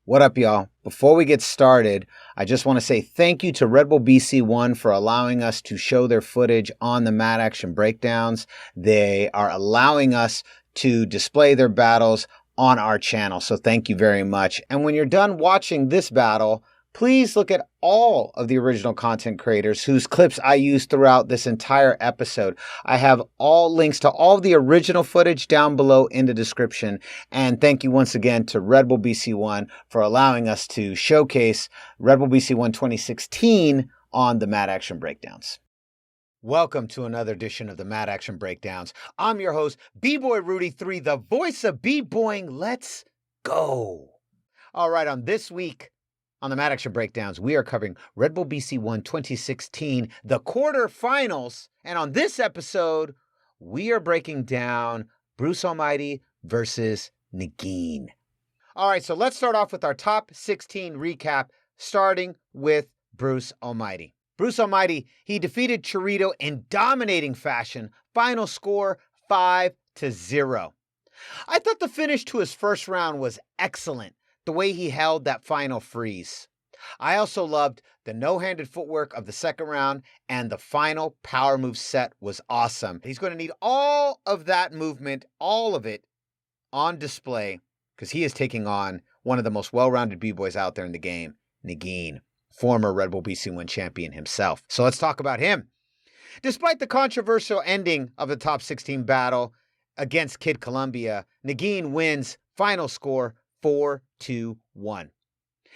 What up, y'all? Before we get started, I just want to say thank you to Red Bull BC1 for allowing us to show their footage on the Mad Action Breakdowns. They are allowing us to display their battles on our channel, so thank you very much. And when you're done watching this battle, please look at all of the original content creators whose clips I used throughout this entire episode. I have all links to all the original footage down below in the description. And thank you once again to Red Bull BC1 for allowing us to showcase Red Bull BC1 2016 on the Mad Action Breakdowns. Welcome to another edition of the Mad Action Breakdowns. I'm your host, B-Boy Rudy 3, the voice of B-Boying. Let's go. All right, on this week, on the Mad Action Breakdowns, we are covering Red Bull BC1 2016, the quarterfinals. And on this episode, we are breaking down Bruce Almighty versus Neguin. All right, so let's start off with our top 16 recap, starting with Bruce Almighty. Bruce Almighty, he defeated Chorito in dominating fashion. Final score, 5-0. I thought the finish to his first round was excellent. The way he held that final freeze. I also loved the no-handed footwork of the second round, and the final power move set was awesome. He's going to need all of that movement, all of it, on display, because he is taking on one of the most well-rounded B-boys out there in the game, Neguin, former Red Bull BC1 champion himself. So let's talk about him. Despite the controversial ending of the top 16 battle against Kid Columbia, Neguin wins final score 4-1.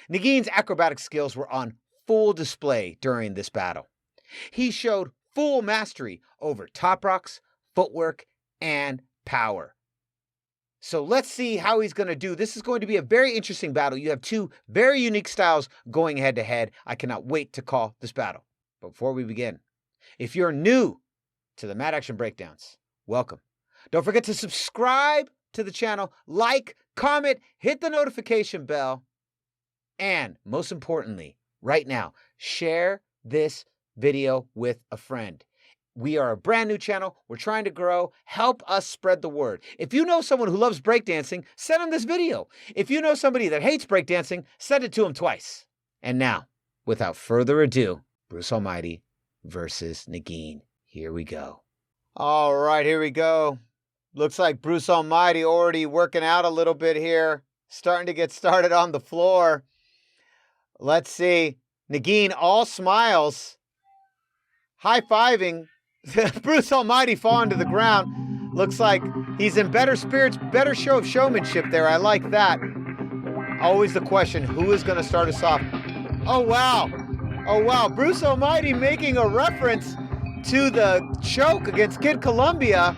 Neguin's acrobatic skills were on full display during this battle. He showed full mastery over top rocks, footwork, and power. So let's see how he's going to do. This is going to be a very interesting battle. You have two very unique styles going head to head. I cannot wait to call this battle. But before we begin, if you're new to the Mad Action Breakdowns, welcome. Don't forget to subscribe to the channel, like, comment, hit the notification bell, and most importantly, right now, share this video with a friend. We are a brand new channel. We're trying to grow. Help us spread the word. If you know someone who loves breakdancing, send them this video. If you know somebody that hates breakdancing, send it to them twice. And now, without further ado, Bruce Almighty versus Neguin. Here we go. All right, here we go. Looks like Bruce Almighty already working out a little bit here. Starting to get started on the floor. Let's see. Neguin all smiles. High-fiving. Bruce Almighty falling to the ground. Looks like he's in better spirits, better show of showmanship there. I like that. Always the question, who is going to start us off? Oh, wow. Oh, wow. Bruce Almighty making a reference to the choke against Kid Columbia.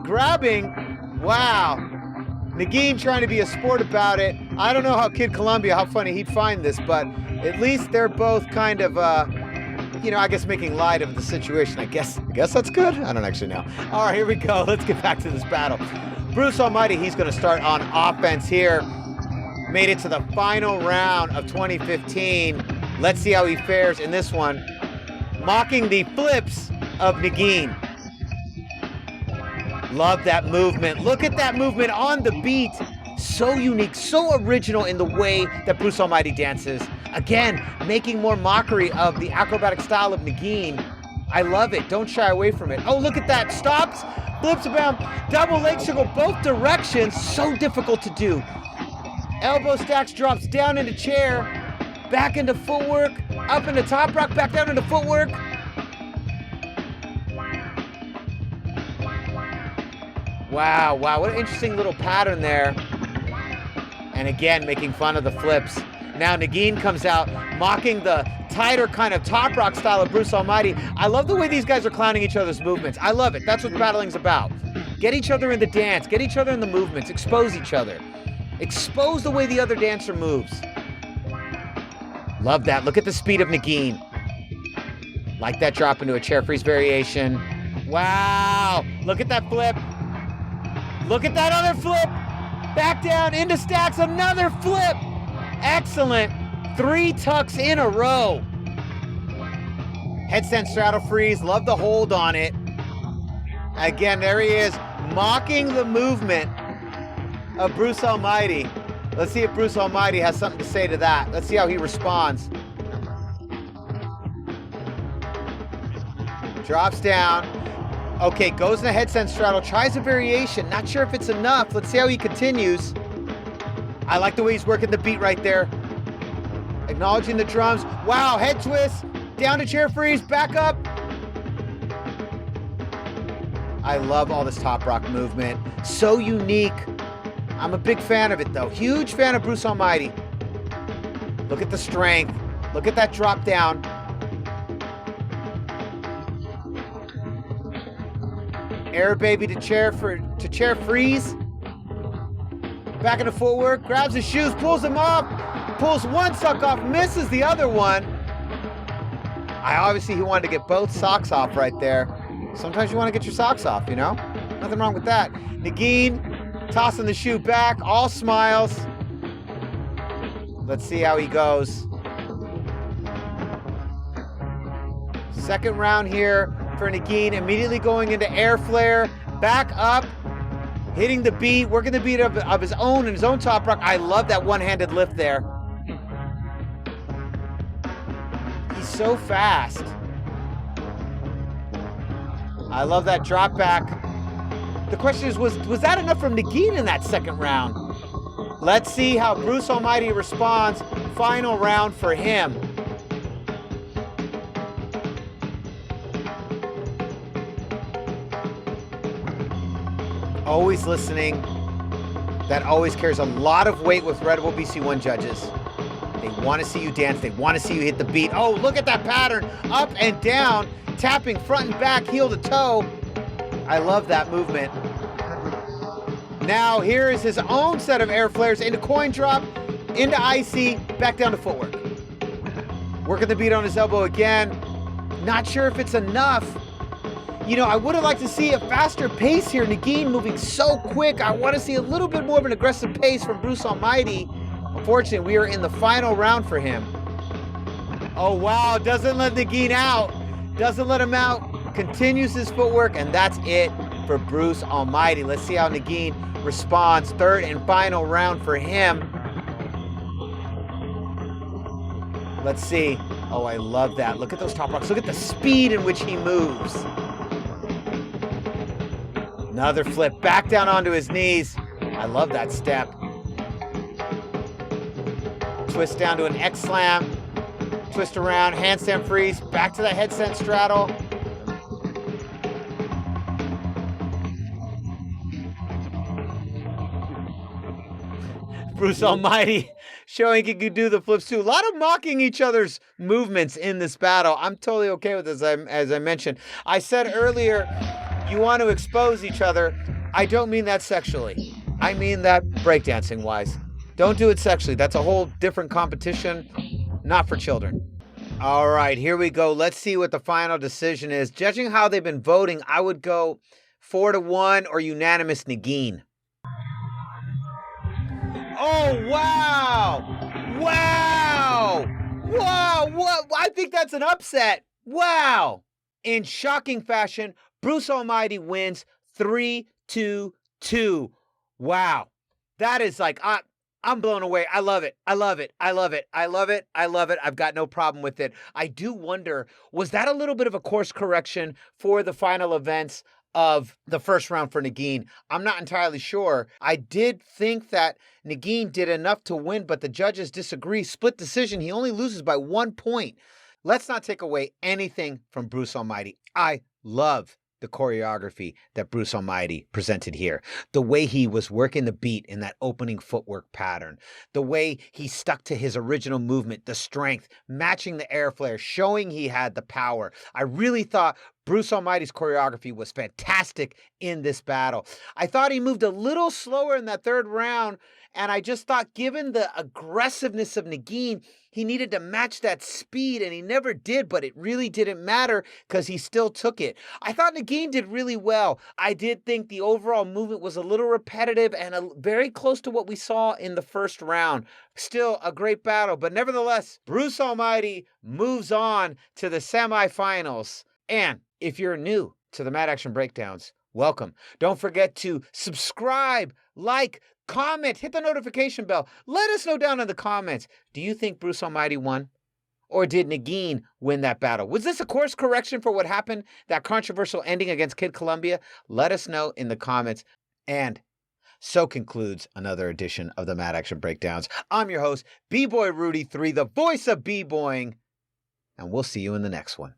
Grabbing, wow. Neguin trying to be a sport about it. I don't know how Kid Columbia, how funny he'd find this, but at least they're both kind of, I guess making light of the situation. I guess that's good. I don't actually know. All right, here we go. Let's get back to this battle. Bruce Almighty, he's going to start on offense here. Made it to the final round of 2015. Let's see how he fares in this one. Mocking the flips of Neguin. Love that movement. Look at that movement on the beat. So unique, so original in the way that Bruce Almighty dances. Again, making more mockery of the acrobatic style of Neguin. I love it. Don't shy away from it. Oh, look at that. Stops, flips about, double leg circle both directions. So difficult to do. Elbow stacks, drops down into chair, back into footwork, up into top rock, back down into footwork. Wow, what an interesting little pattern there. And again, making fun of the flips. Now Neguin comes out, mocking the tighter kind of top rock style of Bruce Almighty. I love the way these guys are clowning each other's movements. I love it. That's what battling's about. Get each other in the dance. Get each other in the movements. Expose each other. Expose the way the other dancer moves. Love that. Look at the speed of Neguin. Like that drop into a chair freeze variation. Wow. Look at that flip. Look at that other flip. Back down into stacks. Another flip. Excellent. 3 tucks in a row. Headstand straddle freeze. Love the hold on it. Again, there he is, mocking the movement of Bruce Almighty. Let's see if Bruce Almighty has something to say to that. Let's see how he responds. Drops down. Okay, goes in a headset straddle, tries a variation. Not sure if it's enough. Let's see how he continues. I like the way he's working the beat right there. Acknowledging the drums. Wow, head twist. Down to chair freeze, back up. I love all this top rock movement. So unique. I'm a big fan of it though. Huge fan of Bruce Almighty. Look at the strength. Look at that drop down. Air baby to chair freeze. Back into footwork, grabs his shoes, pulls them off, pulls one sock off, misses the other one. Obviously he wanted to get both socks off right there. Sometimes you want to get your socks off, you know? Nothing wrong with that. Neguin tossing the shoe back, all smiles. Let's see how he goes. Second round here for Neguin, immediately going into air flare, back up, hitting the beat, working the beat of his own and his own top rock. I love that one-handed lift there. He's so fast. I love that drop back. The question is, was that enough from Neguin in that second round? Let's see how Bruce Almighty responds. Final round for him. Always listening. That always carries a lot of weight with Red Bull BC1 judges. They want to see you dance. They want to see you hit the beat. Oh, look at that pattern. Up and down, tapping front and back, heel to toe. I love that movement. Now here is his own set of air flares into coin drop, into IC, back down to footwork. Working the beat on his elbow again. Not sure if it's enough. You know, I would have liked to see a faster pace here. Neguin moving so quick. I want to see a little bit more of an aggressive pace from Bruce Almighty. Unfortunately, we are in the final round for him. Oh, wow. Doesn't let Neguin out. Doesn't let him out. Continues his footwork, and that's it for Bruce Almighty. Let's see how Neguin responds. Third and final round for him. Let's see. Oh, I love that. Look at those top rocks. Look at the speed in which he moves. Another flip, back down onto his knees. I love that step. Twist down to an X slam. Twist around, handstand freeze, back to the headstand straddle. Bruce Almighty showing he could do the flips too. A lot of mocking each other's movements in this battle. I'm totally okay with this, as I mentioned. I said earlier, you want to expose each other. I don't mean that sexually. I mean that breakdancing wise. Don't do it sexually. That's a whole different competition, not for children. All right, here we go. Let's see what the final decision is. Judging how they've been voting, I would go 4-1 or unanimous Neguin. Oh, wow. Wow. Wow. What? I think that's an upset. Wow. In shocking fashion, Bruce Almighty wins 3-2. Wow. That is like, I'm blown away. I love it. I love it. I love it. I love it. I love it. I've got no problem with it. I do wonder, was that a little bit of a course correction for the final events of the first round for Neguin? I'm not entirely sure. I did think that Neguin did enough to win, but the judges disagree. Split decision. He only loses by 1 point. Let's not take away anything from Bruce Almighty. I love the choreography that Bruce Almighty presented here. The way he was working the beat in that opening footwork pattern. The way he stuck to his original movement, the strength, matching the air flare, showing he had the power. I really thought Bruce Almighty's choreography was fantastic in this battle. I thought he moved a little slower in that third round, and I just thought given the aggressiveness of Neguin, he needed to match that speed, and he never did, but it really didn't matter because he still took it. I thought Neguin did really well. I did think the overall movement was a little repetitive and very close to what we saw in the first round. Still a great battle, but nevertheless, Bruce Almighty moves on to the semifinals. And if you're new to the Mad Action Breakdowns, welcome. Don't forget to subscribe, like, Comment, hit the notification bell. Let us know down in the comments. Do you think Bruce Almighty won? Or did Neguin win that battle? Was this a course correction for what happened, that controversial ending against Kid Columbia? Let us know in the comments. And so concludes another edition of the Mad Action Breakdowns. I'm your host, B-Boy Rudy 3, the voice of B-Boying, and we'll see you in the next one.